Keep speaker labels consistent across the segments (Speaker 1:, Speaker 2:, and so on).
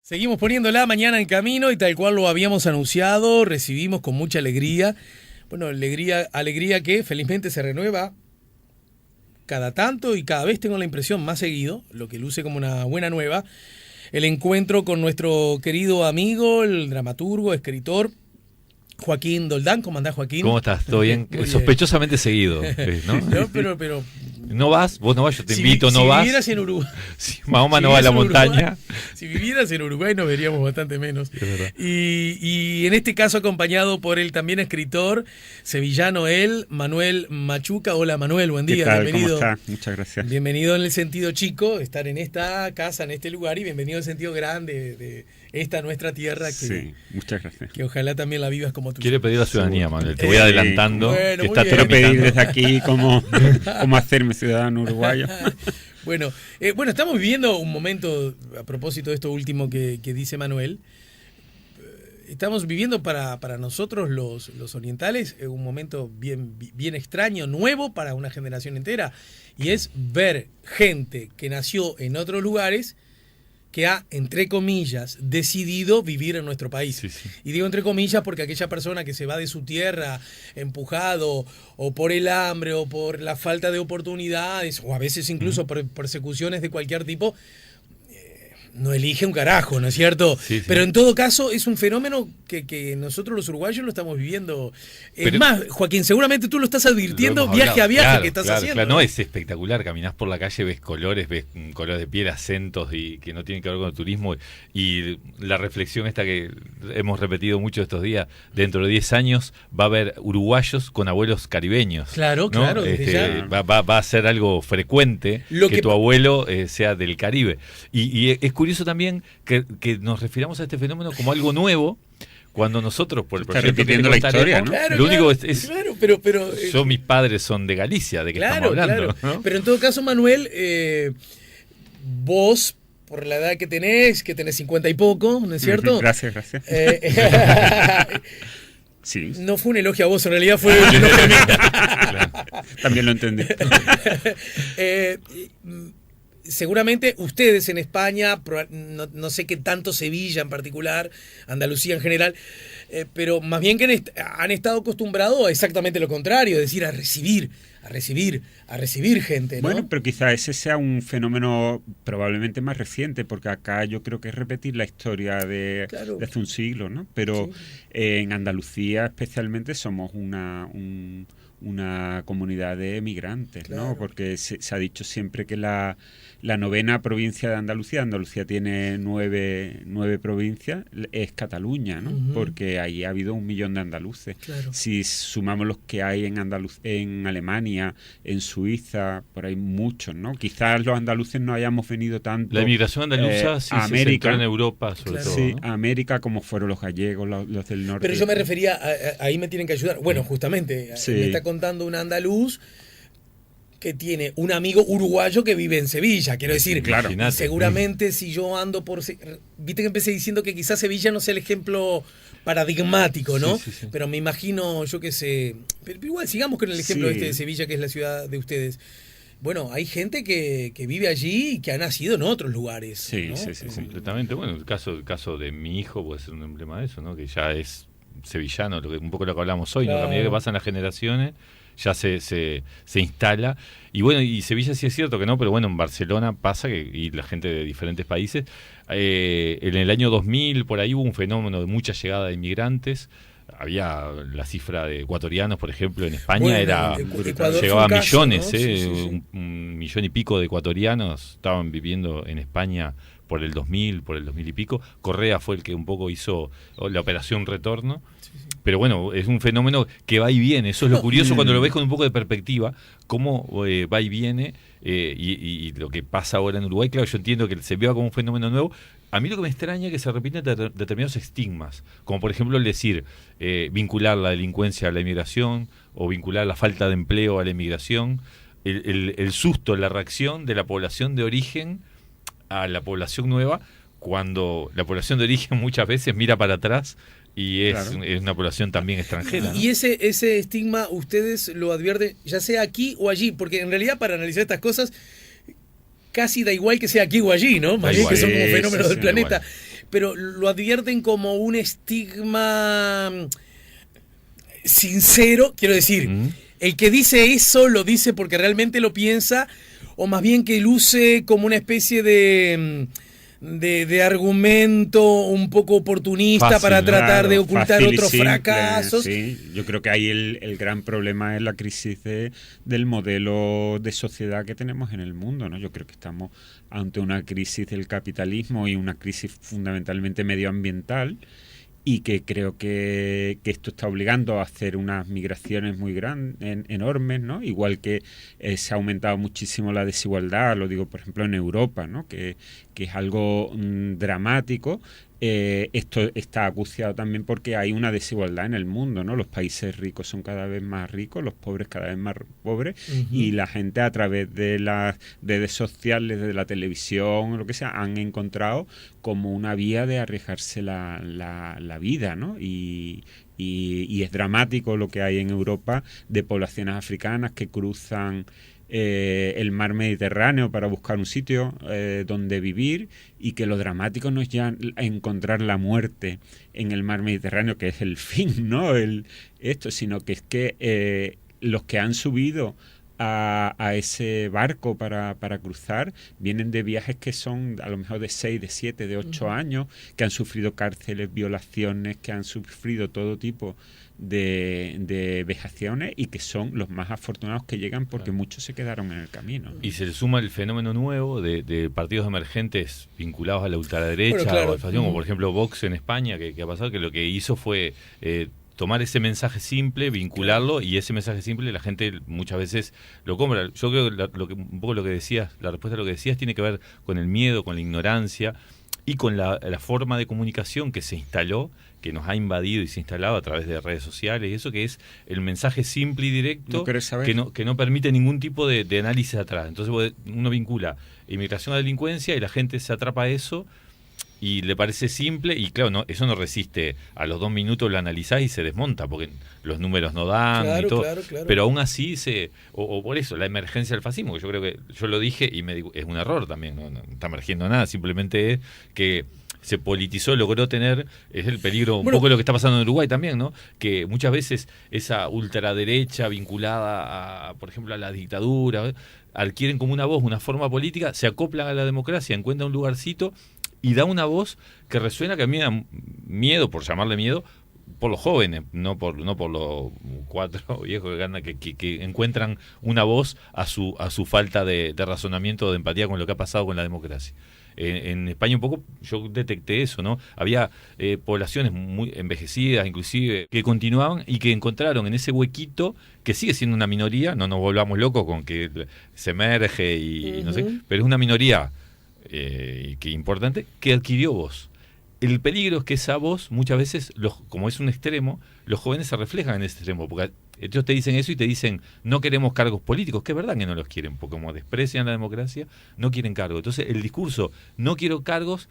Speaker 1: Seguimos poniendo la mañana en camino y tal cual lo habíamos anunciado, recibimos con mucha alegría, alegría que felizmente se renueva cada tanto y cada vez tengo la impresión más seguido, lo que luce como una buena nueva, el encuentro con nuestro querido amigo, el dramaturgo, escritor, Joaquín Doldán. ¿Cómo andás, Joaquín?
Speaker 2: ¿Cómo estás? ¿Todo bien? Sospechosamente seguido, ¿no?
Speaker 1: No, pero
Speaker 2: ¿No vas? ¿Vos no vas? Yo te invito, ¿no vas?
Speaker 1: Si vivieras en Uruguay...
Speaker 2: Si Mahoma no va a la montaña.
Speaker 1: Si vivieras en Uruguay nos veríamos bastante menos. Y en este caso acompañado por el también escritor sevillano Manuel Machuca. Hola Manuel, buen día.
Speaker 3: ¿Qué tal?
Speaker 1: Bienvenido.
Speaker 3: ¿Cómo está? Muchas gracias.
Speaker 1: Bienvenido en el sentido chico, estar en esta casa, en este lugar, y bienvenido en el sentido grande de esta nuestra tierra. Que,
Speaker 3: sí, muchas gracias.
Speaker 1: Que ojalá también la vivas como tú.
Speaker 2: Quiere pedir la ciudadanía, Manuel. Te voy adelantando.
Speaker 1: Bueno,
Speaker 2: que estás
Speaker 3: Quiero pedir desde aquí cómo hacerme ciudadano uruguayo.
Speaker 1: Bueno, estamos viviendo un momento, a propósito de esto último que dice Manuel, estamos viviendo para nosotros los orientales un momento bien extraño, nuevo para una generación entera, y es ver gente que nació en otros lugares que ha, entre comillas, decidido vivir en nuestro país.
Speaker 2: Sí, sí.
Speaker 1: Y digo entre comillas porque aquella persona que se va de su tierra empujado o por el hambre o por la falta de oportunidades o a veces incluso por persecuciones de cualquier tipo, no elige un carajo, ¿no es cierto?
Speaker 2: Sí, sí.
Speaker 1: Pero en todo caso es un fenómeno que nosotros los uruguayos lo estamos viviendo. Es más, Joaquín, seguramente tú lo estás advirtiendo viaje a viaje, claro, que estás haciendo.
Speaker 2: Claro, no, es espectacular. Caminás por la calle, ves colores de piel, acentos y que no tienen que ver con el turismo. Y la reflexión esta que hemos repetido mucho estos días, dentro de 10 años va a haber uruguayos con abuelos caribeños.
Speaker 1: Claro,
Speaker 2: ¿no?
Speaker 1: claro. Desde ya.
Speaker 2: Va a ser algo frecuente que tu abuelo sea del Caribe. Y es curioso también que nos refiramos a este fenómeno como algo nuevo, cuando nosotros, por el
Speaker 3: Está
Speaker 2: proyecto
Speaker 3: repitiendo
Speaker 2: que
Speaker 3: la historia, ¿no?
Speaker 1: Claro,
Speaker 2: lo único
Speaker 1: claro,
Speaker 2: es
Speaker 1: claro, pero
Speaker 2: yo, mis padres son de Galicia, de que
Speaker 1: claro,
Speaker 2: estamos hablando.
Speaker 1: Claro.
Speaker 2: ¿No?
Speaker 1: Pero en todo caso, Manuel, vos, por la edad que tenés 50 y poco, ¿no es cierto?
Speaker 3: Gracias. Sí.
Speaker 1: No fue un elogio a vos, en realidad fue un elogio a mí.
Speaker 2: Claro.
Speaker 3: También lo entendí.
Speaker 1: Seguramente ustedes en España, no sé qué tanto Sevilla en particular, Andalucía en general, pero más bien que han estado acostumbrados a exactamente lo contrario, es decir, a recibir gente, ¿no?
Speaker 3: Bueno, pero quizá ese sea un fenómeno probablemente más reciente, porque acá yo creo que es repetir la historia de hace un siglo, ¿no? Pero sí. En Andalucía especialmente somos una comunidad de emigrantes, claro. ¿No? Porque se ha dicho siempre que la novena provincia de Andalucía tiene nueve provincias, es Cataluña, ¿no? Uh-huh. Porque ahí ha habido 1 millón de andaluces. Claro. Si sumamos los que hay en Alemania, en Suiza, por ahí muchos, ¿no? Quizás los andaluces no hayamos venido tanto...
Speaker 2: La inmigración andaluza sí
Speaker 3: a América,
Speaker 2: se centró en Europa, sobre todo.
Speaker 3: Sí,
Speaker 2: ¿no?
Speaker 3: a América, como fueron los gallegos, los del norte.
Speaker 1: Pero yo me refería, ahí me tienen que ayudar. Bueno, justamente, sí. Me está contando un andaluz que tiene un amigo uruguayo que vive en Sevilla. Quiero decir,
Speaker 3: claro.
Speaker 1: Seguramente si yo ando por... Viste que empecé diciendo que quizás Sevilla no sea el ejemplo paradigmático, ¿no? Sí. Pero me imagino, yo qué sé... Pero igual, sigamos con el ejemplo de Sevilla, que es la ciudad de ustedes. Bueno, hay gente que vive allí y que ha nacido en otros lugares.
Speaker 2: Sí,
Speaker 1: ¿no?
Speaker 2: sí, completamente. Bueno, el caso de mi hijo puede ser un emblema de eso, ¿no? Que ya es sevillano, un poco lo que hablamos hoy, claro. ¿No? A medida que pasan las generaciones ya se instala. Y bueno, y Sevilla sí es cierto que no, pero bueno, en Barcelona pasa y la gente de diferentes países. En el año 2000 por ahí hubo un fenómeno de mucha llegada de inmigrantes. Había la cifra de ecuatorianos, por ejemplo, en España llegaba a millones, ¿no? Sí. Un millón y pico de ecuatorianos estaban viviendo en España por el 2000 y pico. Correa fue el que un poco hizo la operación retorno. Sí. Pero bueno, es un fenómeno que va y viene. Eso es lo curioso cuando lo ves con un poco de perspectiva, cómo va y viene. Y lo que pasa ahora en Uruguay, claro, yo entiendo que se vea como un fenómeno nuevo. A mí lo que me extraña es que se repiten determinados estigmas, como por ejemplo el decir, vincular la delincuencia a la inmigración o vincular la falta de empleo a la inmigración, el susto, la reacción de la población de origen a la población nueva, cuando la población de origen muchas veces mira para atrás y es una población también extranjera, ¿no?
Speaker 1: Y ese estigma ustedes lo advierten ya sea aquí o allí, porque en realidad para analizar estas cosas casi da igual que sea aquí o allí, ¿no? Más bien que son como fenómenos del planeta. Igual. pero lo advierten como un estigma sincero, quiero decir, el que dice eso lo dice porque realmente lo piensa, o más bien que luce como una especie de argumento un poco oportunista fácil, para tratar de ocultar otros fracasos.
Speaker 3: Sí. Yo creo que ahí el gran problema es la crisis del modelo de sociedad que tenemos en el mundo, ¿no? Yo creo que estamos ante una crisis del capitalismo y una crisis fundamentalmente medioambiental, y que creo que esto está obligando a hacer unas migraciones muy grandes, enormes, ¿no? Igual que se ha aumentado muchísimo la desigualdad, lo digo por ejemplo en Europa, ¿no? Que es algo dramático. Esto está acuciado también porque hay una desigualdad en el mundo, ¿no? Los países ricos son cada vez más ricos, los pobres cada vez más pobres, y la gente a través de las redes sociales, de la televisión, lo que sea, han encontrado como una vía de arriesgarse la vida, ¿no? Y es dramático lo que hay en Europa de poblaciones africanas que cruzan el mar Mediterráneo para buscar un sitio donde vivir, y que lo dramático no es ya encontrar la muerte en el mar Mediterráneo, que es el fin, ¿no? Sino que es que los que han subido a ese barco para cruzar vienen de viajes que son a lo mejor de 6, de 7, de 8 años, que han sufrido cárceles, violaciones, que han sufrido todo tipo de vejaciones, y que son los más afortunados que llegan porque muchos se quedaron en el camino.
Speaker 2: Y se le suma el fenómeno nuevo de partidos emergentes vinculados a la ultraderecha, o al fascismo, como por ejemplo Vox en España, que ha pasado, que lo que hizo fue tomar ese mensaje simple, vincularlo, y ese mensaje simple la gente muchas veces lo compra. Yo creo que un poco lo que decías, la respuesta a lo que decías tiene que ver con el miedo, con la ignorancia y con la forma de comunicación que se instaló, que nos ha invadido y se ha instalado a través de redes sociales, y eso que es el mensaje simple y directo, que no permite ningún tipo de análisis atrás. Entonces uno vincula inmigración a delincuencia y la gente se atrapa a eso y le parece simple, y claro, eso no resiste, a los 2 minutos lo analizás y se desmonta porque los números no dan y todo. Claro. Pero aún así o por eso la emergencia del fascismo, que yo creo que yo lo dije y es un error también, no está emergiendo nada, simplemente es que se politizó, logró tener, es el peligro un poco de lo que está pasando en Uruguay también, ¿no? Que muchas veces esa ultraderecha vinculada a, por ejemplo, a la dictadura, adquieren como una voz, una forma política, se acoplan a la democracia, encuentran un lugarcito y da una voz que resuena, que a mí me da miedo, por llamarle miedo, por los jóvenes, no por los 4 viejos que encuentran una voz a su falta de razonamiento, de empatía con lo que ha pasado con la democracia. En España un poco yo detecté eso, ¿no? Había poblaciones muy envejecidas, inclusive, que continuaban y que encontraron en ese huequito, que sigue siendo una minoría, no nos volvamos locos con que se emerge y no sé, pero es una minoría que importante, que adquirió voz. El peligro es que esa voz, muchas veces, como es un extremo, los jóvenes se reflejan en ese extremo, porque ellos te dicen eso y te dicen, no queremos cargos políticos, que es verdad que no los quieren, porque como desprecian la democracia, no quieren cargos. Entonces el discurso, no quiero cargos,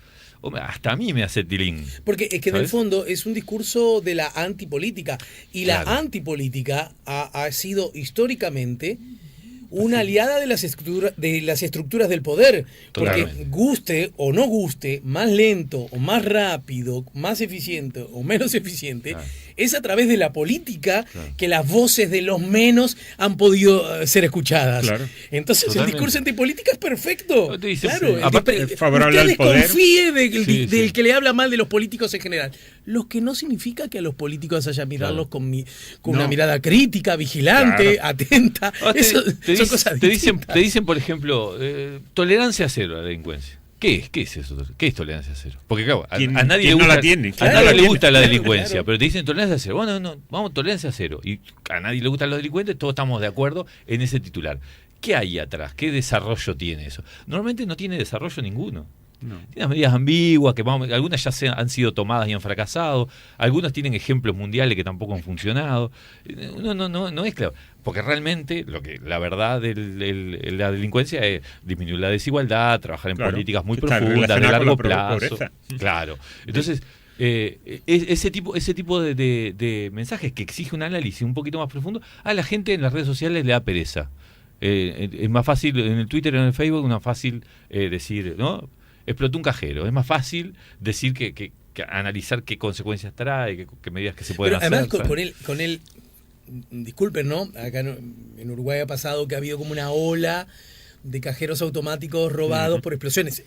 Speaker 2: hasta a mí me hace tilín.
Speaker 1: Porque es que ¿sabes? En el fondo es un discurso de la antipolítica, y la antipolítica ha sido históricamente una aliada de las estructuras del poder. Totalmente. Porque guste o no guste, más lento o más rápido, más eficiente o menos eficiente, es a través de la política que las voces de los menos han podido ser escuchadas. Entonces totalmente. El discurso antipolítica es perfecto.
Speaker 3: Aparte, es favorable al poder.
Speaker 1: Desconfíe del que le habla mal de los políticos en general. Lo que no significa que a los políticos haya mirarlos con una mirada crítica, vigilante, atenta.
Speaker 2: Te dicen, por ejemplo, tolerancia cero a la delincuencia. ¿Qué es eso? ¿Qué es tolerancia cero? Porque claro, a nadie le gusta, nadie le gusta la delincuencia, pero te dicen tolerancia cero. Bueno, vamos, tolerancia cero. Y a nadie le gustan los delincuentes, todos estamos de acuerdo en ese titular. ¿Qué hay atrás? ¿Qué desarrollo tiene eso? Normalmente no tiene desarrollo ninguno. No. Tiene medidas ambiguas, que algunas ya han sido tomadas y han fracasado, algunas tienen ejemplos mundiales que tampoco han funcionado. No es claro, porque realmente la verdad de la delincuencia es disminuir la desigualdad, trabajar en políticas muy profundas, de largo plazo. Claro. Entonces, ese tipo de mensajes que exige un análisis un poquito más profundo, a la gente en las redes sociales le da pereza. Es más fácil en el Twitter, en el Facebook, más fácil decir, ¿no? explotó un cajero. Es más fácil decir que analizar qué consecuencias trae, qué medidas que se pueden hacer.
Speaker 1: Además, con él, disculpen, ¿no? Acá en Uruguay ha pasado que ha habido como una ola de cajeros automáticos robados por explosiones.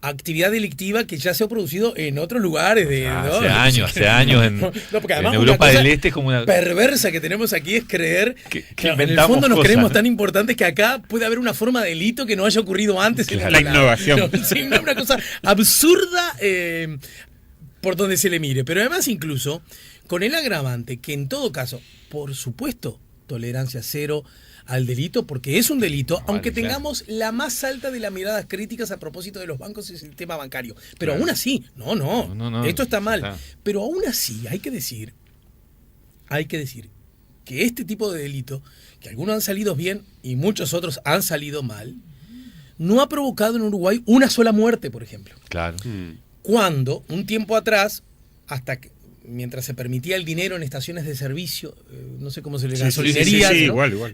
Speaker 1: Actividad delictiva que ya se ha producido en otros lugares.
Speaker 2: Hace años en Europa del Este es como una
Speaker 1: perversa que tenemos aquí es creer que en el fondo nos creemos tan importantes que acá puede haber una forma de delito que no haya ocurrido antes.
Speaker 3: Claro, la innovación.
Speaker 1: Sí, una cosa absurda por donde se le mire. Pero además incluso con el agravante que en todo caso, por supuesto, tolerancia cero al delito, porque es un delito, aunque tengamos la más alta de las miradas críticas a propósito de los bancos y el sistema bancario. Pero aún así, no, esto está mal. Pero aún así hay que decir que este tipo de delito, que algunos han salido bien y muchos otros han salido mal, no ha provocado en Uruguay una sola muerte, por ejemplo.
Speaker 2: Claro.
Speaker 1: Cuando, un tiempo atrás, mientras se permitía el dinero en estaciones de servicio, no sé cómo se le llama, gasolinerías,
Speaker 3: sí,
Speaker 1: ¿no?
Speaker 3: igual.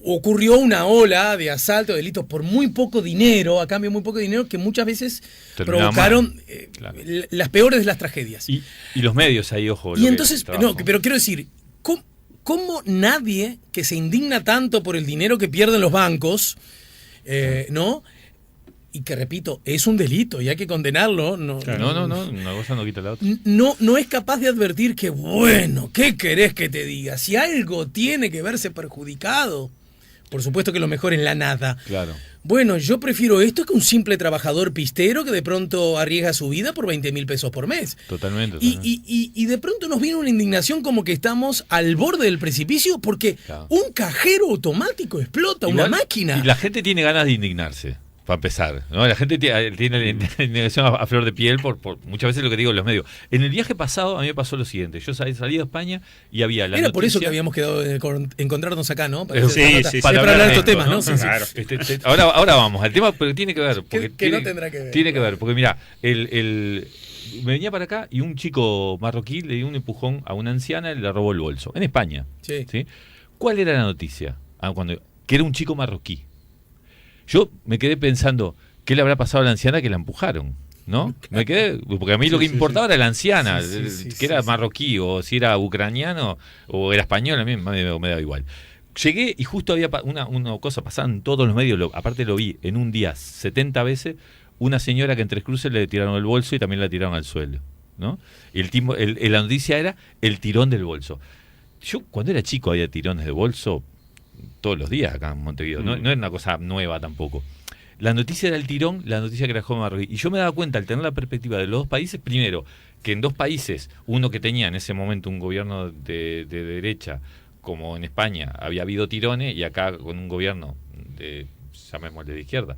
Speaker 1: Ocurrió una ola de asalto, de delitos por muy poco dinero, a cambio de muy poco dinero, que muchas veces provocaron las peores de las tragedias.
Speaker 2: Y los medios ahí, ojo.
Speaker 1: Y entonces, pero quiero decir, ¿cómo nadie que se indigna tanto por el dinero que pierden los bancos, ¿no? Y que, repito, es un delito y hay que condenarlo. No,
Speaker 2: una cosa no quita la otra.
Speaker 1: No es capaz de advertir que, bueno, ¿qué querés que te diga? Si algo tiene que verse perjudicado, por supuesto que lo mejor es la nada.
Speaker 2: Claro.
Speaker 1: Bueno, yo prefiero esto que un simple trabajador pistero que de pronto arriesga su vida por 20.000 pesos por mes.
Speaker 2: Totalmente.
Speaker 1: Y de pronto nos viene una indignación como que estamos al borde del precipicio porque un cajero automático explota una máquina.
Speaker 2: Y la gente tiene ganas de indignarse. Para empezar, ¿no? La gente tiene la indignación a flor de piel por muchas veces lo que digo en los medios. En el viaje pasado a mí me pasó lo siguiente. Yo salí de España y había la noticia...
Speaker 1: por eso que habíamos quedado de encontrarnos acá, ¿no?
Speaker 2: Para
Speaker 1: hablar de estos temas, ¿no?
Speaker 3: Claro.
Speaker 2: Ahora vamos al tema, pero tiene que ver.
Speaker 1: Porque no tendrá que ver.
Speaker 2: Tiene que ver, porque mira, me venía para acá y un chico marroquí le dio un empujón a una anciana y le robó el bolso. En España. Sí. ¿Cuál era la noticia? Que era un chico marroquí. Yo me quedé pensando, ¿qué le habrá pasado a la anciana que la empujaron? ¿No? Me quedé, porque a mí lo que importaba era la anciana, que era marroquí, o si era ucraniano, o era español, a mí me daba igual. Llegué y justo había una cosa pasada en todos los medios, aparte lo vi en un día 70 veces, una señora que en Tres Cruces le tiraron el bolso y también la tiraron al suelo, ¿no? Y la noticia era el tirón del bolso. Yo cuando era chico había tirones de bolso todos los días acá en Montevideo, no era una cosa nueva tampoco. La noticia era el tirón, la noticia que era joven marroquí. Y yo me daba cuenta, al tener la perspectiva de los dos países, primero, que en dos países, uno que tenía en ese momento un gobierno de derecha, como en España, había habido tirones, y acá con un gobierno llamémosle de izquierda,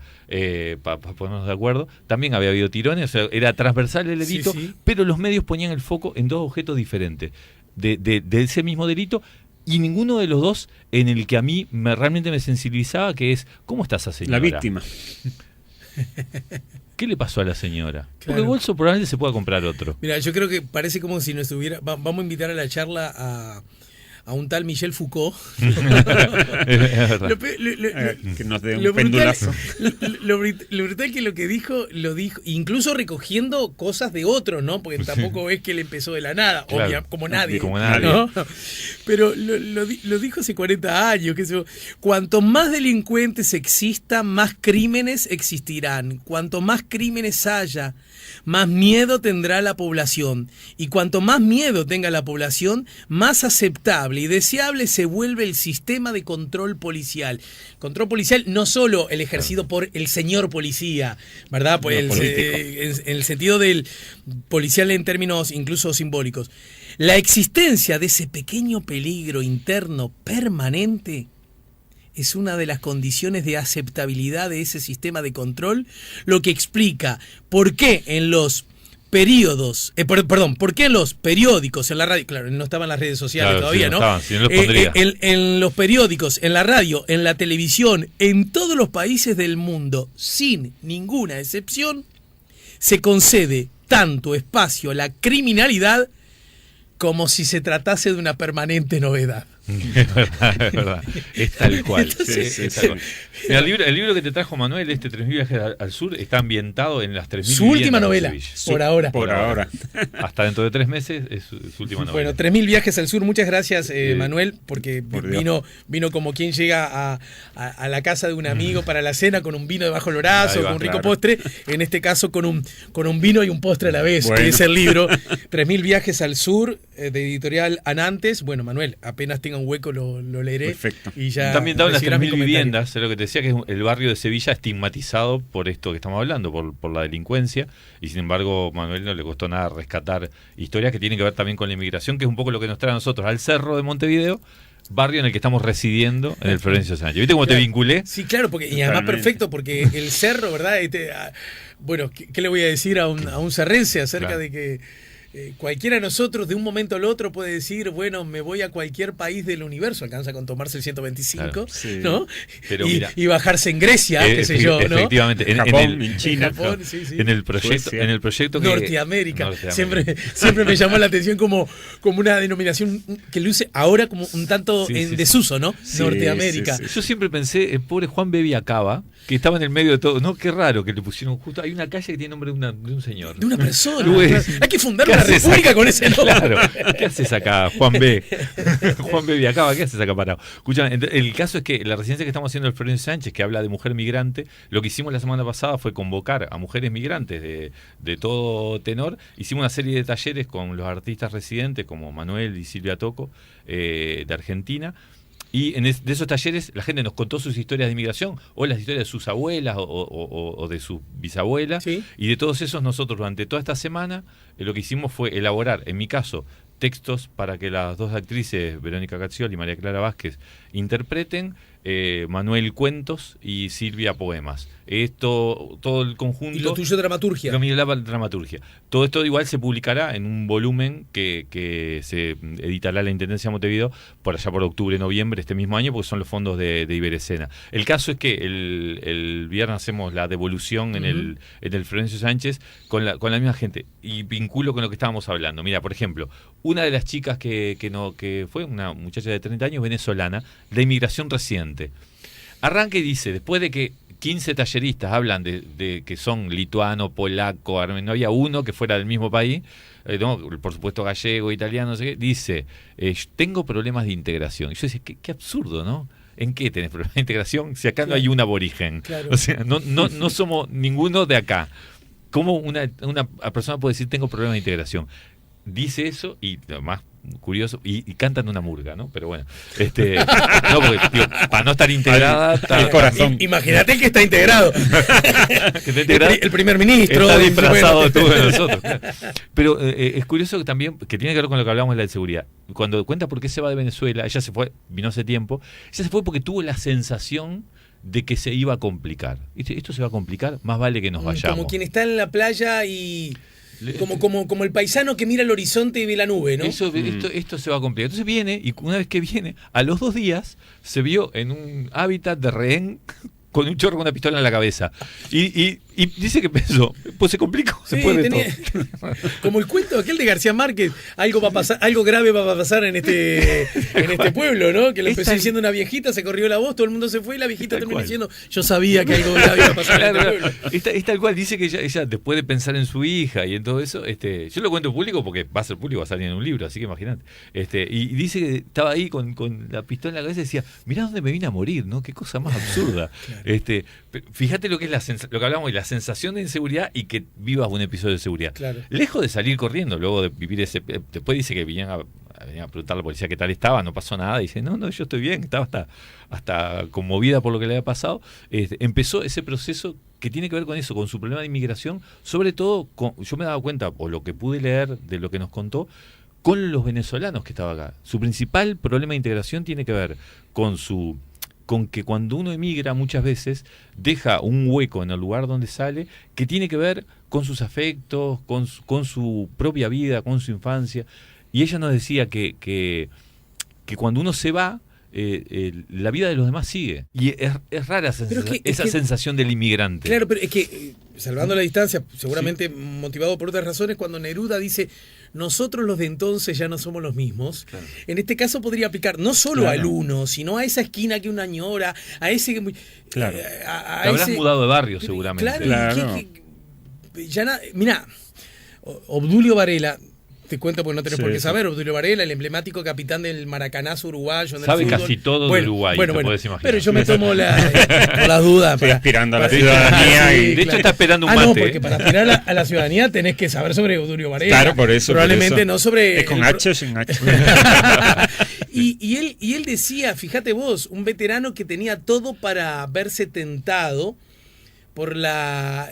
Speaker 2: para ponernos de acuerdo, también había habido tirones, o sea, era transversal el delito, pero los medios ponían el foco en dos objetos diferentes de ese mismo delito, y ninguno de los dos en el que a mí realmente me sensibilizaba, que es, ¿cómo está esa señora?
Speaker 3: La víctima.
Speaker 2: ¿Qué le pasó a la señora? Claro. Porque el bolso probablemente se pueda comprar otro.
Speaker 1: Mira, yo creo que parece como si no estuviera... Vamos a invitar a la charla a un tal Michel Foucault.
Speaker 3: Que nos dé un pendulazo.
Speaker 1: Lo brutal que lo dijo, incluso recogiendo cosas de otros, ¿no? Porque tampoco es que él empezó de la nada, claro, como nadie. ¿No? Pero lo dijo hace 40 años, que cuanto más delincuentes existan, más crímenes existirán. Cuanto más crímenes haya, más miedo tendrá la población. Y cuanto más miedo tenga la población, más aceptable y deseable se vuelve el sistema de control policial. Control policial no solo el ejercido por el señor policía, ¿verdad? Pues en el sentido del policial en términos incluso simbólicos. La existencia de ese pequeño peligro interno permanente es una de las condiciones de aceptabilidad de ese sistema de control, lo que explica por qué en los ¿por qué en los periódicos, en la radio, claro, no estaban las redes sociales todavía, ¿no? Estaban, si no los pondría. En los periódicos, en la radio, en la televisión, en todos los países del mundo, sin ninguna excepción, se concede tanto espacio a la criminalidad como si se tratase de una permanente novedad.
Speaker 2: Es verdad. Es tal cual.
Speaker 1: Entonces,
Speaker 2: es tal cual. Mira, el libro que te trajo Manuel, 3.000 viajes al sur, está ambientado en las 3.000
Speaker 1: su última novela, por ahora.
Speaker 2: Hasta dentro de 3 meses es su última novela.
Speaker 1: Bueno, 3.000 viajes al sur. Muchas gracias, Manuel, porque vino como quien llega a la casa de un amigo para la cena con un vino debajo del brazo, con un rico postre. En este caso, con un vino y un postre a la vez, que es el libro 3.000 viajes al sur, de editorial Anantes. Bueno, Manuel, apenas tenga un hueco lo leeré.
Speaker 3: Perfecto.
Speaker 1: Y ya
Speaker 2: también daban las 3.000 viviendas, es lo que te decía, que es el barrio de Sevilla estigmatizado por esto que estamos hablando, por la delincuencia, y sin embargo Manuel no le costó nada rescatar historias que tienen que ver también con la inmigración, que es un poco lo que nos trae a nosotros al Cerro de Montevideo, barrio en el que estamos residiendo en el Florencio Sánchez. ¿Viste cómo te vinculé?
Speaker 1: Sí, claro, porque y además perfecto, porque el cerro, ¿verdad? Bueno, ¿qué le voy a decir a un cerrense acerca de que cualquiera de nosotros de un momento al otro puede decir, bueno, me voy a cualquier país del universo, alcanza con tomarse el 125, claro, sí, ¿no?
Speaker 2: Pero
Speaker 1: y bajarse en Grecia, qué sé yo, ¿no?
Speaker 2: Efectivamente,
Speaker 3: en Japón, en China,
Speaker 1: Japón, sí, sí.
Speaker 2: En el proyecto que
Speaker 1: Norteamérica. Siempre me llamó la atención como una denominación que luce ahora como un tanto en desuso, ¿no? Sí, Norteamérica.
Speaker 2: Sí. Yo siempre pensé, el pobre Juan Bebiacaba, que estaba en el medio de todo, no, qué raro que le pusieron justo, hay una calle que tiene nombre de un señor.
Speaker 1: De una persona. Hay que fundar una república con ese nombre.
Speaker 2: Claro, ¿qué haces acá, Juan B? Juan Bebiacaba, ¿qué haces acá parado? Escuchame, el caso es que la residencia que estamos haciendo el Florencio Sánchez, que habla de mujer migrante, lo que hicimos la semana pasada fue convocar a mujeres migrantes de todo tenor. Hicimos una serie de talleres con los artistas residentes como Manuel y Silvia Toco, de Argentina. Y de esos talleres la gente nos contó sus historias de inmigración o las historias de sus abuelas o de sus bisabuelas. ¿Sí? Y de todos esos nosotros durante toda esta semana lo que hicimos fue elaborar, en mi caso, textos para que las dos actrices, Verónica Cazzioli y María Clara Vázquez, interpreten, Manuel cuentos y Silvia poemas. Esto, todo el conjunto.
Speaker 1: Y lo tuyo dramaturgia.
Speaker 2: Lo mío dramaturgia. Todo esto igual se publicará en un volumen que se editará la Intendencia de Montevideo por allá por octubre, noviembre este mismo año, porque son los fondos de Iberescena. El caso es que el viernes hacemos la devolución en el Florencio Sánchez con la misma gente. Y vinculo con lo que estábamos hablando. Mira, por ejemplo, una de las chicas que fue una muchacha de 30 años, venezolana, de inmigración reciente. Arranca y dice, después de que 15 talleristas hablan de que son lituano, polaco, armenio, no había uno que fuera del mismo país, no, por supuesto gallego, italiano, no sé qué, dice, tengo problemas de integración. Y yo decía, qué absurdo, ¿no? ¿En qué tenés problemas de integración? Si acá no hay un aborigen. Claro. O sea, no somos ninguno de acá. ¿Cómo una persona puede decir tengo problemas de integración? Dice eso y lo más curioso, y cantan una murga, ¿no? Pero bueno, no, porque tío, para no estar integrada
Speaker 3: el corazón.
Speaker 1: Imagínate que está integrado.
Speaker 2: Que está integrado
Speaker 1: el primer ministro
Speaker 2: está disfrazado de todos nosotros. Claro. Pero es curioso que también, que tiene que ver con lo que hablamos de la seguridad. Cuando cuenta por qué se va de Venezuela, ella se fue, vino hace tiempo, ella se fue porque tuvo la sensación de que se iba a complicar. Esto se va a complicar, más vale que nos vayamos.
Speaker 1: Como quien está en la playa y como el paisano que mira el horizonte y ve la nube, ¿no?
Speaker 2: Esto se va a complicar. Entonces viene, y una vez que viene, a los 2 días se vio en un hábitat de rehén con un chorro con una pistola en la cabeza. Y dice que pensó, pues se complicó, se puede todo.
Speaker 1: Como el cuento aquel de García Márquez, algo va a pasar, algo grave va a pasar en este pueblo, ¿no? Que lo empezó diciendo una viejita, se corrió la voz, todo el mundo se fue y la viejita terminó diciendo, yo sabía que algo grave iba a pasar en este pueblo.
Speaker 2: Es tal cual, dice que ella después de pensar en su hija y en todo eso, yo lo cuento en público porque va a ser público, va a salir en un libro, así que imagínate. Y dice que estaba ahí con la pistola en la cabeza y decía, mirá dónde me vine a morir, ¿no? Qué cosa más absurda. Claro. Fíjate lo que es lo que hablamos de la sensación de inseguridad y que vivas un episodio de seguridad.
Speaker 1: Claro.
Speaker 2: Lejos de salir corriendo, luego de vivir después dice que venían a preguntar a la policía qué tal estaba, no pasó nada, dice, no, yo estoy bien, estaba hasta conmovida por lo que le había pasado. Empezó ese proceso que tiene que ver con eso, con su problema de inmigración, sobre todo, yo me he dado cuenta, o lo que pude leer de lo que nos contó, con los venezolanos que estaban acá. Su principal problema de integración tiene que ver con que cuando uno emigra muchas veces deja un hueco en el lugar donde sale que tiene que ver con sus afectos, con su propia vida, con su infancia. Y ella nos decía que cuando uno se va, la vida de los demás sigue. Y es rara esa sensación del inmigrante.
Speaker 1: Claro, pero es que, salvando la distancia, seguramente motivado por otras razones, cuando Neruda dice, nosotros los de entonces ya no somos los mismos. Claro. En este caso podría aplicar no solo al uno, sino a esa esquina que una añora, a ese que...
Speaker 2: Claro. Te habrás mudado de barrio seguramente.
Speaker 1: Claro. Mirá, Obdulio Varela... Te cuento porque no tenés por qué saber. Obdulio Varela, el emblemático capitán del Maracanazo uruguayo.
Speaker 2: Sabe casi todo de Uruguay, te puedes imaginar.
Speaker 1: Pero yo me tomo por las dudas.
Speaker 3: Estoy aspirando a la ciudadanía.
Speaker 2: De hecho, está esperando un mate.
Speaker 1: No, porque para aspirar a la ciudadanía tenés que saber sobre Obdulio Varela.
Speaker 3: Claro, por eso.
Speaker 1: Probablemente no sobre...
Speaker 3: ¿Es con H o sin H?
Speaker 1: y él decía, fíjate vos, un veterano que tenía todo para verse tentado por la...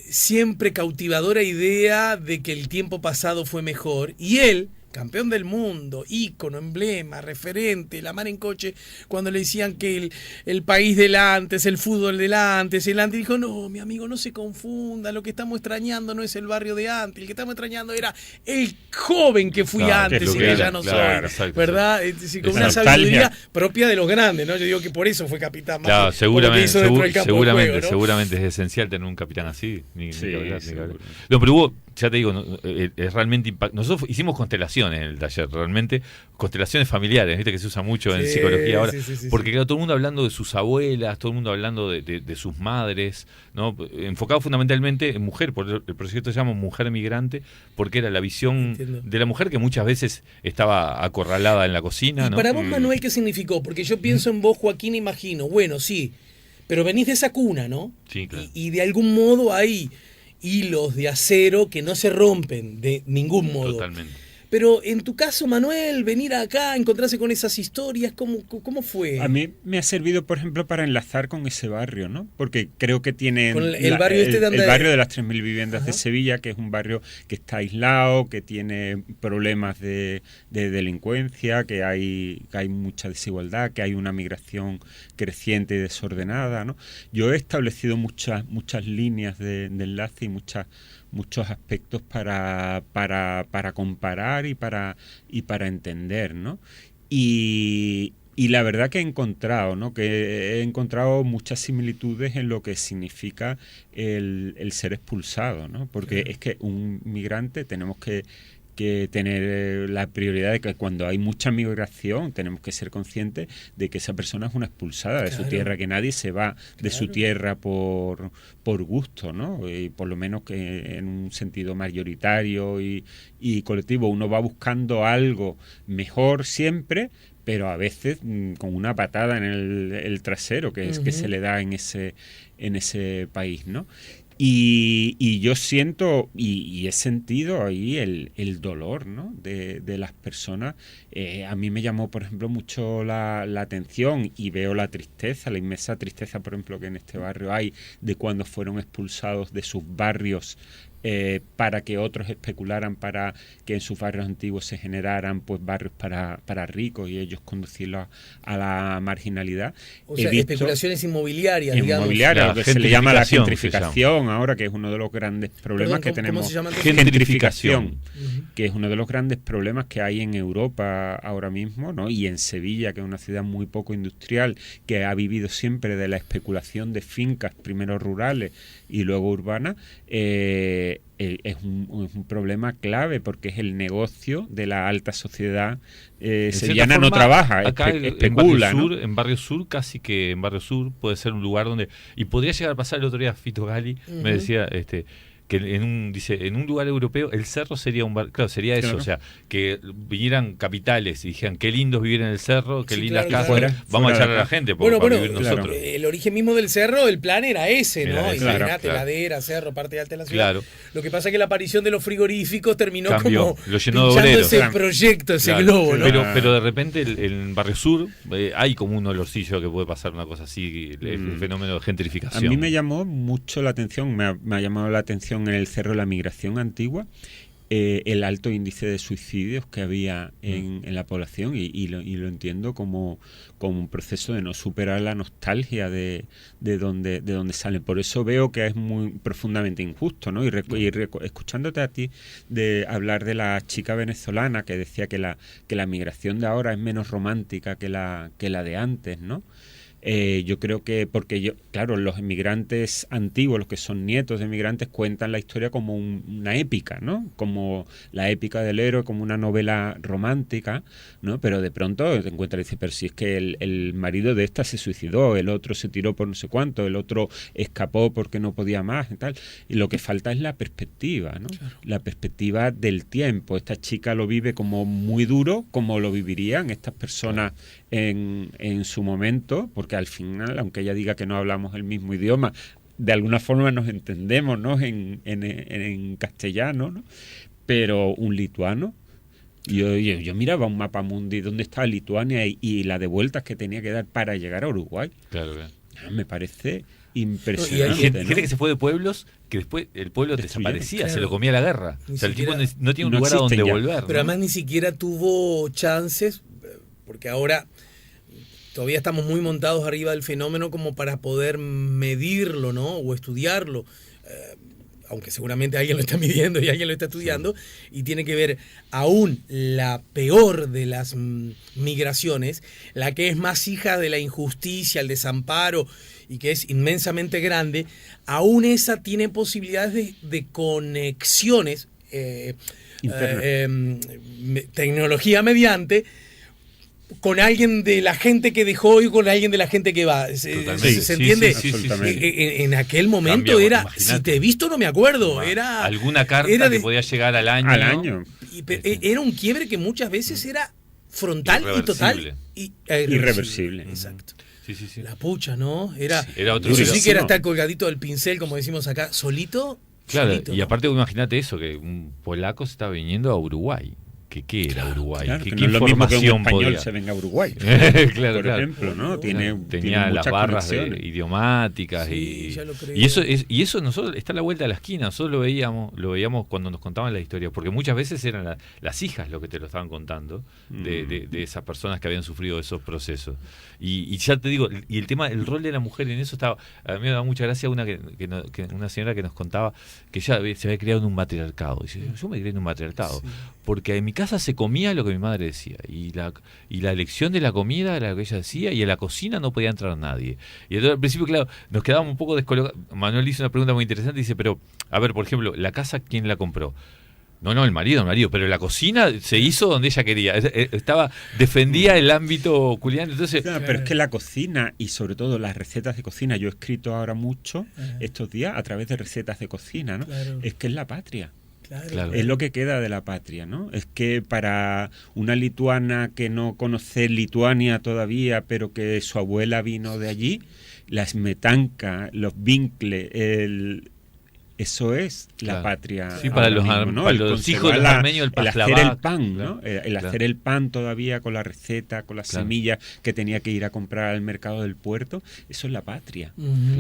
Speaker 1: siempre cautivadora idea de que el tiempo pasado fue mejor, y él, campeón del mundo, ícono, emblema, referente, la mar en coche, cuando le decían que el país del antes, el fútbol del antes, el antes, dijo, no, mi amigo, no se confunda, lo que estamos extrañando no es el barrio de antes, el que estamos extrañando era el joven que fui antes y que ya no soy, exacto, ¿verdad? Con una sabiduría propia de los grandes, ¿no? Yo digo que por eso fue capitán.
Speaker 2: Claro, seguramente es esencial tener un capitán así, ni que hablar. No, pero hubo, ya te digo, es realmente impactante. Nosotros hicimos constelaciones en el taller, realmente, constelaciones familiares, viste que se usa mucho en psicología ahora, porque claro, todo el mundo hablando de sus abuelas, todo el mundo hablando de sus madres, ¿no? Enfocado fundamentalmente en mujer, por el proyecto se llama Mujer Migrante, porque era la visión de la mujer que muchas veces estaba acorralada en la cocina, ¿no?
Speaker 1: Para vos, Manuel, ¿qué significó? Porque yo pienso en vos, Joaquín, imagino, bueno, sí, pero venís de esa cuna, ¿no?
Speaker 2: Sí, claro.
Speaker 1: Y de algún modo hay hilos de acero que no se rompen de ningún modo.
Speaker 2: Totalmente.
Speaker 1: Pero en tu caso, Manuel, venir acá, encontrarse con esas historias, ¿cómo fue?
Speaker 3: A mí me ha servido, por ejemplo, para enlazar con ese barrio, ¿no? Porque creo que tiene
Speaker 1: el barrio
Speaker 3: el barrio de las 3.000 viviendas de Sevilla, que es un barrio que está aislado, que tiene problemas de delincuencia, que hay mucha desigualdad, que hay una migración creciente y desordenada, ¿no? Yo he establecido muchas líneas de enlace y muchos aspectos para comparar y para entender, ¿no? Y la verdad que he encontrado muchas similitudes en lo que significa el ser expulsado, ¿no? Porque es que un migrante tenemos que tener la prioridad de que cuando hay mucha migración tenemos que ser conscientes de que esa persona es una expulsada de su tierra, que nadie se va de su tierra por gusto, ¿no? Y por lo menos que en un sentido mayoritario y colectivo uno va buscando algo mejor siempre, pero a veces con una patada en el trasero que se le da en ese país, ¿no? Y yo siento y he sentido ahí el dolor, ¿no? de las personas. A mí me llamó, por ejemplo, mucho la atención, y veo la tristeza, la inmensa tristeza, por ejemplo, que en este barrio hay de cuando fueron expulsados de sus barrios para que otros especularan, para que en sus barrios antiguos se generaran pues barrios para ricos y ellos conducirlos a la marginalidad.
Speaker 1: O sea, especulaciones inmobiliarias, digamos.
Speaker 3: Inmobiliarias, que se le llama la gentrificación ahora, que es uno de los grandes problemas que tenemos.
Speaker 1: ¿Cómo se llama?
Speaker 3: Gentrificación, que es uno de los grandes problemas que hay en Europa ahora mismo, ¿no? Y en Sevilla, que es una ciudad muy poco industrial, que ha vivido siempre de la especulación de fincas, primero rurales y luego urbanas. Es un problema clave, porque es el negocio de la alta sociedad sevillana. No trabaja,
Speaker 2: acá
Speaker 3: especula,
Speaker 2: en Barrio Sur, casi que en Barrio Sur puede ser un lugar donde, y podría llegar a pasar. El otro día Fito Gali me decía que en un lugar europeo el cerro sería un bar, claro, sería eso, o sea, que vinieran capitales y dijeran qué lindo es vivir en el cerro, qué lindas casas, vamos a echar a la gente para vivir nosotros.
Speaker 1: El origen mismo del cerro, el plan era ese, ¿no? Imagínate, ladera, cerro, parte alta de la ciudad. Lo que pasa es que la aparición de los frigoríficos terminó como
Speaker 2: lo llenó de obreros.
Speaker 1: Ese proyecto, ese globo, ¿no?
Speaker 2: Pero de repente en Barrio Sur hay como un olorcillo que puede pasar una cosa así, el fenómeno de gentrificación.
Speaker 3: A mí me llamó mucho la atención, me ha llamado la atención en el Cerro de la Migración Antigua, el alto índice de suicidios que había en la población, y lo entiendo como un proceso de no superar la nostalgia de donde salen. Por eso veo que es muy profundamente injusto, ¿no? Y escuchándote a ti de hablar de la chica venezolana que decía que la migración de ahora es menos romántica que la de antes, ¿no? Yo creo que, claro, los emigrantes antiguos, los que son nietos de emigrantes, cuentan la historia como una épica, ¿no? Como la épica del héroe, como una novela romántica, ¿no? Pero de pronto te encuentras y dices, pero si es que el marido de esta se suicidó, el otro se tiró por no sé cuánto, el otro escapó porque no podía más y tal. Y lo que falta es la perspectiva, ¿no? Claro. La perspectiva del tiempo. Esta chica lo vive como muy duro, como lo vivirían estas personas en su momento, porque al final, aunque ella diga que no hablamos el mismo idioma, de alguna forma nos entendemos, ¿no? en castellano, ¿no? Pero un lituano, yo miraba un mapa mundi donde estaba Lituania y la de vueltas que tenía que dar para llegar a Uruguay.
Speaker 2: Claro.
Speaker 3: Me parece impresionante.
Speaker 2: Y hay gente que se fue de pueblos que después el pueblo desaparecía, claro. Se lo comía la guerra. O sea, el tipo no tiene un lugar a donde volver.
Speaker 1: Pero además ni siquiera tuvo chances, porque ahora todavía estamos muy montados arriba del fenómeno como para poder medirlo, ¿no? O estudiarlo. Aunque seguramente alguien lo está midiendo y alguien lo está estudiando, sí. Y tiene que ver aún la peor de las migraciones, la que es más hija de la injusticia, el desamparo, y que es inmensamente grande, aún esa tiene posibilidades de conexiones, tecnología mediante, con alguien de la gente que dejó y con alguien de la gente que va. ¿Se entiende?
Speaker 2: Sí,
Speaker 1: en aquel momento cambiaba, era, imagínate. Si te he visto no me acuerdo. Era
Speaker 2: alguna carta que podía llegar al año.
Speaker 1: Era un quiebre que muchas veces era frontal y total.
Speaker 3: Irreversible.
Speaker 1: Exacto.
Speaker 2: Sí.
Speaker 1: La pucha, ¿no? Era
Speaker 2: otro
Speaker 1: eso sí que era estar colgadito del pincel, como decimos acá, solito.
Speaker 2: Claro,
Speaker 1: solito,
Speaker 2: y aparte imagínate eso, que un polaco se está viniendo a Uruguay. ¿Qué era Uruguay?
Speaker 3: Claro,
Speaker 2: ¿Qué
Speaker 3: no es lo mismo que un español
Speaker 2: podía?
Speaker 3: se venga a Uruguay.
Speaker 2: Claro,
Speaker 3: por ejemplo, ¿no?
Speaker 2: Tenía las barras idiomáticas y eso nosotros está a la vuelta de la esquina. Nosotros lo veíamos cuando nos contaban la historia, porque muchas veces eran las hijas lo que te lo estaban contando de esas personas que habían sufrido esos procesos. Y ya te digo, y el rol de la mujer en eso estaba. A mí me daba mucha gracia una señora que nos contaba que ella se había criado en un matriarcado. Dice, yo me crié en un matriarcado, porque en mi casa se comía lo que mi madre decía, y la elección de la comida era lo que ella decía, y en la cocina no podía entrar nadie. Y entonces, al principio, claro, nos quedábamos un poco descolocados. Manuel hizo una pregunta muy interesante, dice, pero, a ver, por ejemplo, ¿la casa quién la compró? No, el marido, pero la cocina se hizo donde ella quería. Defendía el ámbito culinario. Entonces,
Speaker 3: claro, pero es que la cocina y sobre todo las recetas de cocina, yo he escrito ahora mucho estos días a través de recetas de cocina, ¿no? Claro. Es que es la patria. Claro. Es lo que queda de la patria, ¿no? Es que para una lituana que no conoce Lituania todavía, pero que su abuela vino de allí, la smetanka, los vinkles, eso es la patria.
Speaker 2: Sí, para los, mismo, ¿no? Para los hijos de los armenios, el
Speaker 3: hacer el pan, ¿no? El hacer el pan todavía con la receta, con las semillas que tenía que ir a comprar al mercado del puerto, eso es la patria.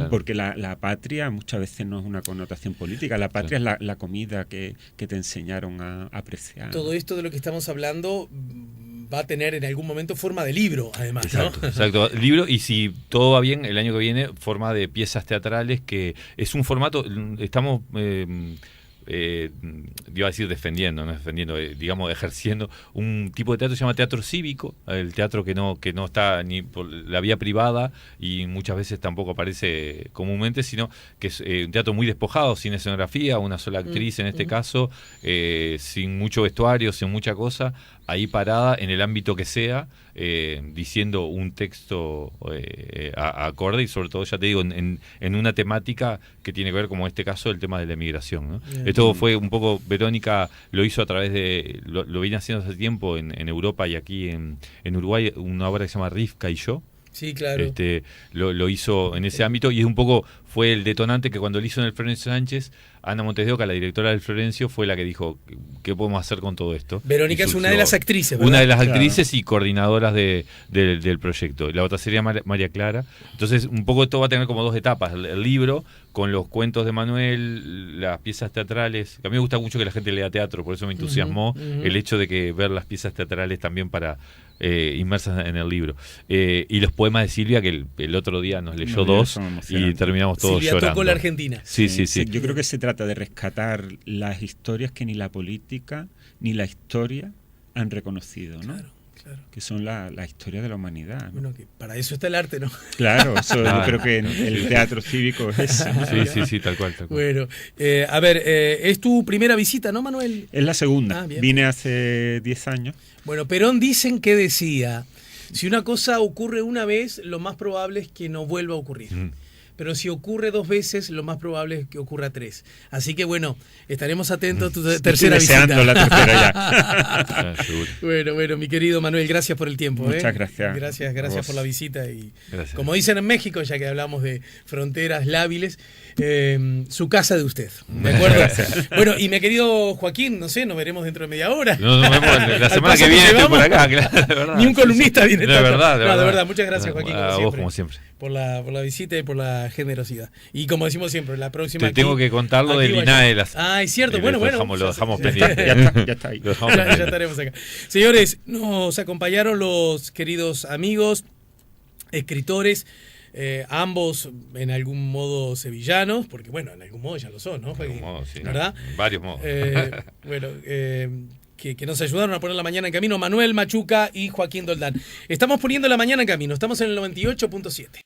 Speaker 3: Porque la patria muchas veces no es una connotación política, la patria es la comida que te enseñaron a apreciar.
Speaker 1: Todo esto de lo que estamos hablando va a tener en algún momento forma de libro, además,
Speaker 2: exacto,
Speaker 1: ¿no?
Speaker 2: Exacto, libro, y si todo va bien, el año que viene, forma de piezas teatrales, que es un formato, estamos... iba a decir digamos ejerciendo un tipo de teatro que se llama teatro cívico, el teatro que no está ni por la vía privada y muchas veces tampoco aparece comúnmente, sino que es un teatro muy despojado, sin escenografía, una sola actriz en este caso, sin mucho vestuario, sin mucha cosa, ahí parada en el ámbito que sea, diciendo un texto acorde y sobre todo, ya te digo, en una temática que tiene que ver, como en este caso, el tema de la emigración, ¿no? Esto fue un poco, Verónica lo hizo a través de, lo viene haciendo hace tiempo en Europa y aquí en Uruguay, una obra que se llama Rivka y yo.
Speaker 1: Sí, claro.
Speaker 2: Lo hizo en ese ámbito y es un poco, fue el detonante que cuando lo hizo en el Florencio Sánchez, Ana Montes de Oca, la directora del Florencio, fue la que dijo, ¿qué podemos hacer con todo esto?
Speaker 1: Verónica es una de las actrices, ¿verdad?
Speaker 2: Una de las actrices y coordinadoras del proyecto. La otra sería María Clara. Entonces, un poco esto va a tener como dos etapas. El libro, con los cuentos de Manuel, las piezas teatrales. Que a mí me gusta mucho que la gente lea teatro, por eso me entusiasmó el hecho de que ver las piezas teatrales también para... inmersas en el libro. Y los poemas de Silvia, que el otro día nos leyó dos y terminamos todos
Speaker 1: Silvia
Speaker 2: llorando.
Speaker 1: Tocó la Argentina.
Speaker 2: Sí.
Speaker 3: Yo creo que se trata de rescatar las historias que ni la política ni la historia han reconocido, ¿no?
Speaker 1: Claro.
Speaker 3: que son la historia de la humanidad, ¿no?
Speaker 1: Bueno, que para eso está el arte, ¿no?
Speaker 3: Claro, eso yo creo que el teatro cívico es eso, ¿no?
Speaker 2: Sí, tal cual.
Speaker 1: Bueno, a ver, es tu primera visita, ¿no, Manuel?
Speaker 3: Es la segunda. Vine hace 10 años.
Speaker 1: Bueno, Perón dicen que decía, si una cosa ocurre una vez, lo más probable es que no vuelva a ocurrir. Pero si ocurre 2 veces, lo más probable es que ocurra 3. Así que bueno, estaremos atentos a tu tercera visita.
Speaker 3: La tercera ya.
Speaker 1: Bueno, mi querido Manuel, gracias por el tiempo.
Speaker 3: Muchas gracias.
Speaker 1: Gracias por la visita. Y
Speaker 2: gracias.
Speaker 1: Como dicen en México, ya que hablamos de fronteras lábiles, su casa de usted. ¿De acuerdo? Bueno, y mi querido Joaquín, no sé, nos veremos dentro de media hora.
Speaker 2: No, nos vemos la semana que viene, estoy por acá, claro, de verdad.
Speaker 1: Ni un columnista viene.
Speaker 2: De verdad.
Speaker 1: De verdad, muchas gracias, Joaquín.
Speaker 2: A vos, como siempre.
Speaker 1: Por la visita y por la generosidad. Y como decimos siempre, la próxima.
Speaker 2: Te tengo que contar lo del INAE.
Speaker 1: Es cierto. Bueno.
Speaker 2: Lo dejamos pendiente.
Speaker 3: Ya está ahí.
Speaker 1: Ya estaremos acá. Señores, nos acompañaron los queridos amigos, escritores, ambos en algún modo sevillanos, porque bueno, en algún modo ya lo son, ¿no?
Speaker 2: En algún modo, sí,
Speaker 1: ¿verdad?
Speaker 2: En varios modos.
Speaker 1: Que nos ayudaron a poner la mañana en camino, Manuel Machuca y Joaquín Doldán. Estamos poniendo la mañana en camino, estamos en el 98.7.